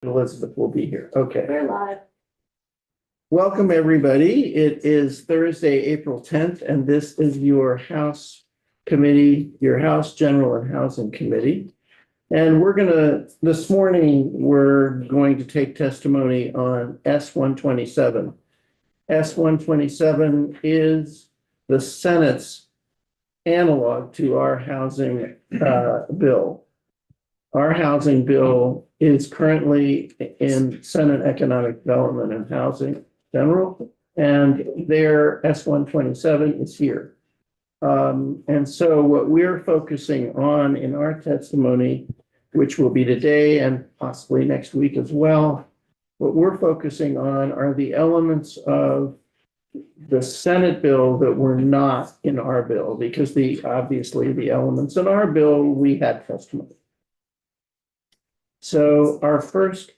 Elizabeth will be here. Okay. We're live. Welcome, everybody. It is Thursday, April 10th, and this is your House Committee, your House General and Housing Committee. And this morning, we're going to take testimony on S-127. S-127 is the Senate's analog to our housing bill. Our housing bill is currently in Senate Economic Development and Housing General, and their S-127 is here. And so what we're focusing on in our testimony, which will be today and possibly next week as well, what we're focusing on are the elements of the Senate bill that were not in our bill, because obviously the elements in our bill, we had testimony. So our first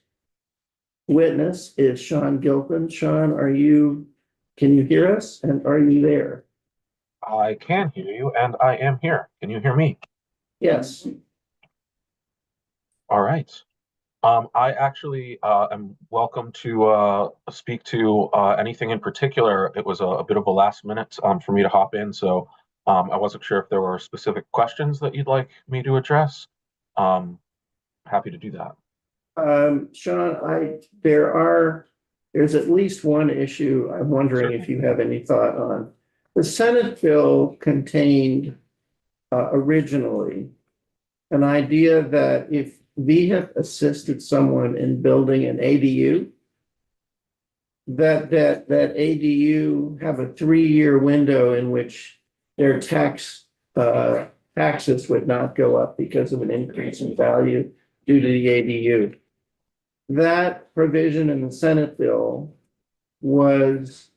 witness is Sean Gilpin. Sean, can you hear us, and are you there? I can hear you, and I am here. Can you hear me? Yes. All right. I actually am welcome to speak to anything in particular. It was a bit of a last minute for me to hop in, so I wasn't sure if there were specific questions that you'd like me to address. Happy to do that. Sean, there's at least one issue I'm wondering if you have any thought on. The Senate bill contained originally an idea that if VHIP assisted someone in building an ADU, that ADU have a 3-year window in which their taxes would not go up because of an increase in value due to the ADU. That provision in the Senate bill was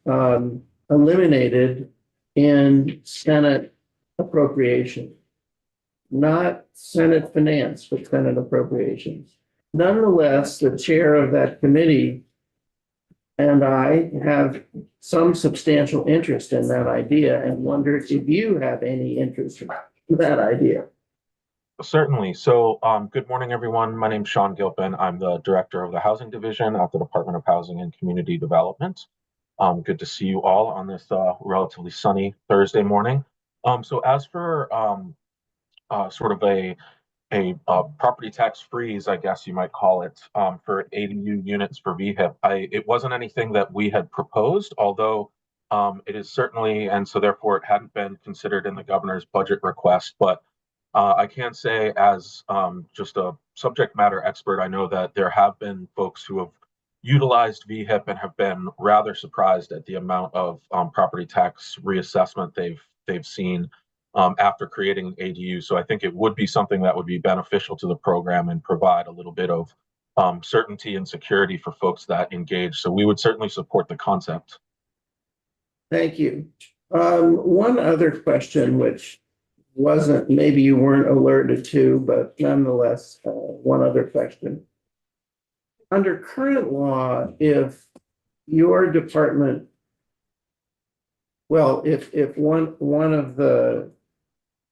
eliminated in Senate appropriation, not Senate finance, but Senate appropriations. Nonetheless, the chair of that committee and I have some substantial interest in that idea and wonder if you have any interest in that idea. Certainly. So good morning, everyone. My name is Sean Gilpin. I'm the director of the Housing Division at the Department of Housing and Community Development. Good to see you all on this relatively sunny Thursday morning. So as for sort of a property tax freeze, I guess you might call it, for ADU units for VHIP, it wasn't anything that we had proposed, although it is certainly, and so therefore it hadn't been considered in the governor's budget request. But I can say, as just a subject matter expert, I know that there have been folks who have utilized VHIP and have been rather surprised at the amount of property tax reassessment they've seen after creating ADU. So I think it would be something that would be beneficial to the program and provide a little bit of certainty and security for folks that engage. So we would certainly support the concept. Thank you. One other question, which maybe you weren't alerted to, but nonetheless, one other question. Under current law, if your department, if one of the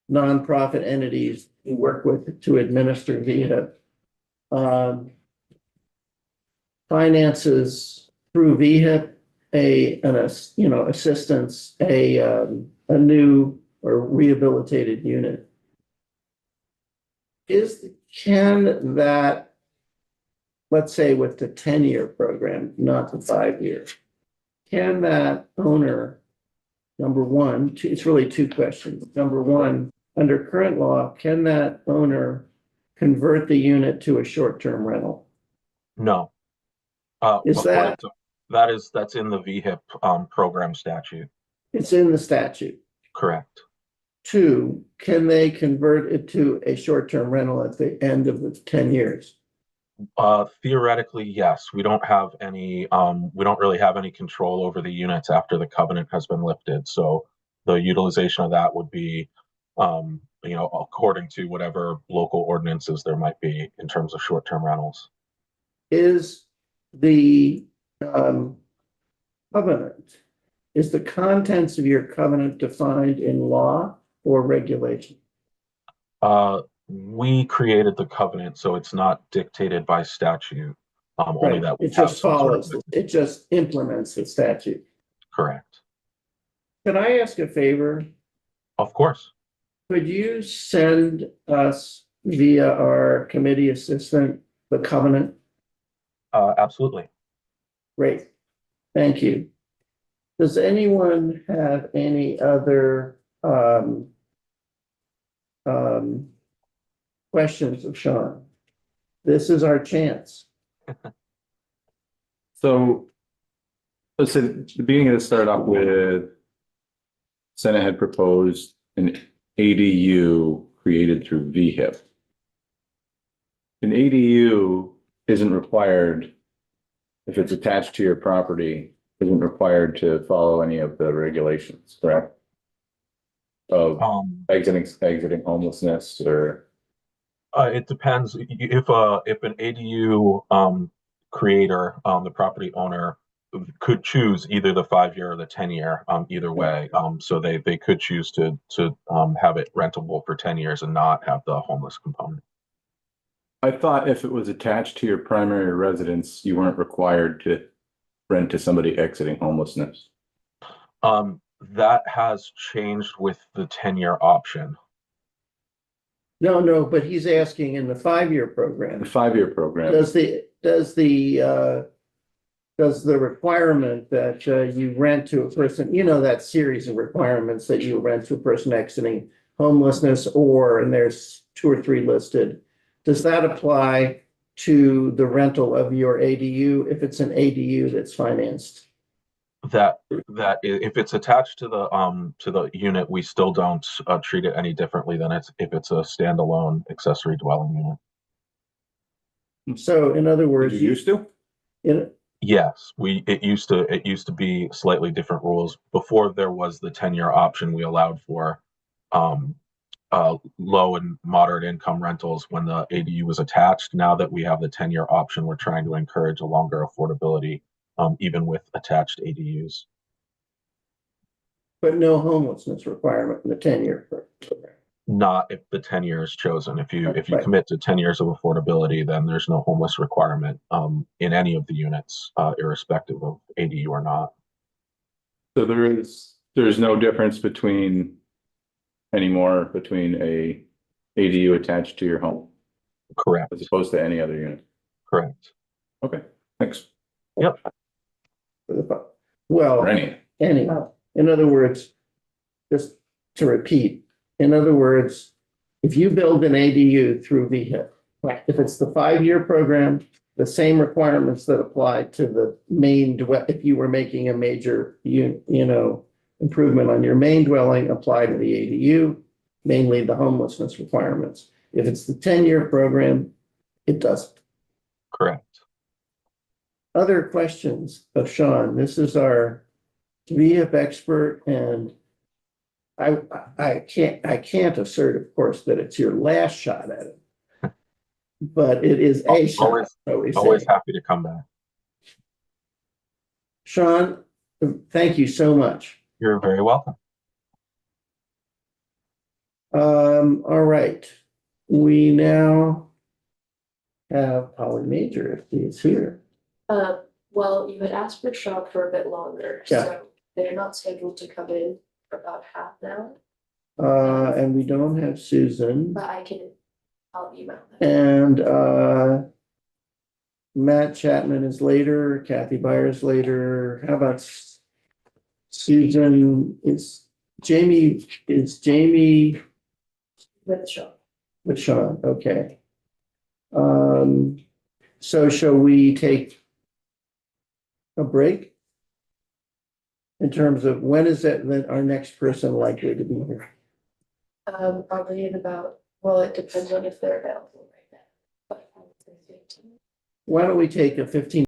nonprofit entities you work with to administer VHIP finances through VHIP assistance, a new or rehabilitated unit, can that, let's say with the 10-year program, not the 5-year, can that owner, number one, it's really two questions. Number one, under current law, can that owner convert the unit to a short-term rental? No. That's in the VHIP program statute. It's in the statute. Correct. 2, can they convert it to a short-term rental at the end of the 10 years? Theoretically, yes. We don't really have any control over the units after the covenant has been lifted. So the utilization of that would be, according to whatever local ordinances there might be in terms of short-term rentals. Is the contents of your covenant defined in law or regulation? We created the covenant, so it's not dictated by statute. only Right. that we It have just some sort follows, of. it just implements the statute. Correct. Can I ask a favor? Of course. Could you send us via our committee assistant the covenant? Absolutely. Great, thank you. Does anyone have any other questions of Sean? This is our chance. So let's say the beginning of this started off with Senate had proposed an ADU created through VHIP. An ADU isn't required if it's attached to your property, isn't required to follow any of the regulations, correct? Of exiting homelessness or It depends if an ADU creator, the property owner could choose either the 5-year or the 10-year, either way. So they could choose to have it rentable for 10 years and not have the homeless component. I thought if it was attached to your primary residence, you weren't required to rent to somebody exiting homelessness. That has changed with the 10-year option. No, but he's asking in the 5-year The program, 5-year program, does the requirement that you rent to a person, you know, that series of requirements that you rent to a person exiting homelessness, or, and there's 2 or 3 listed, does that apply to the rental of your ADU if it's an ADU that's financed? That if it's attached to the unit, we still don't treat it any differently than if it's a standalone accessory dwelling unit. So in other words, you used to? in, Yes, it used to be slightly different rules. Before there was the 10-year option, we allowed for low and moderate income rentals when the ADU was attached. Now that we have the 10-year option, we're trying to encourage a longer affordability, even with attached ADUs. but no homelessness requirement in the 10-year program. Not if the 10 year is chosen. If you Right. commit to 10 years of affordability, then there's no homeless requirement in any of the units, irrespective of ADU or not. So there's no difference between anymore between a ADU attached to your home Correct. as opposed to any other unit. Correct. Okay, thanks. Yep. Well, Or any. in other words, just to repeat, in other words, if you build an ADU through VHIP, if it's the 5-year program, the same requirements that apply to the main, if you were making a major, improvement on your main dwelling apply to the ADU, mainly the homelessness requirements. If it's the 10-year program, it doesn't. Correct. Other questions of Sean? This is our VHIP expert, and I can't assert, of course, that it's your last shot at it. But it is a shot. Always happy to come back. Sean, thank you so much. You're very welcome. All right. We now have Polly Major if he is here. Well, you had asked for Sean for a bit longer, Yeah. so they're not scheduled to come in for about half an hour, And we don't have Susan. but I'll email them. And Matt Chapman is later, Kathy Byers later. How about Susan? Is Jamie With Sean. with Sean? Okay. So shall we take a break? In terms of when is that our next person likely to be here? Probably in about, well, it depends on if they're available right now. But I would say 15. Why don't we take a 15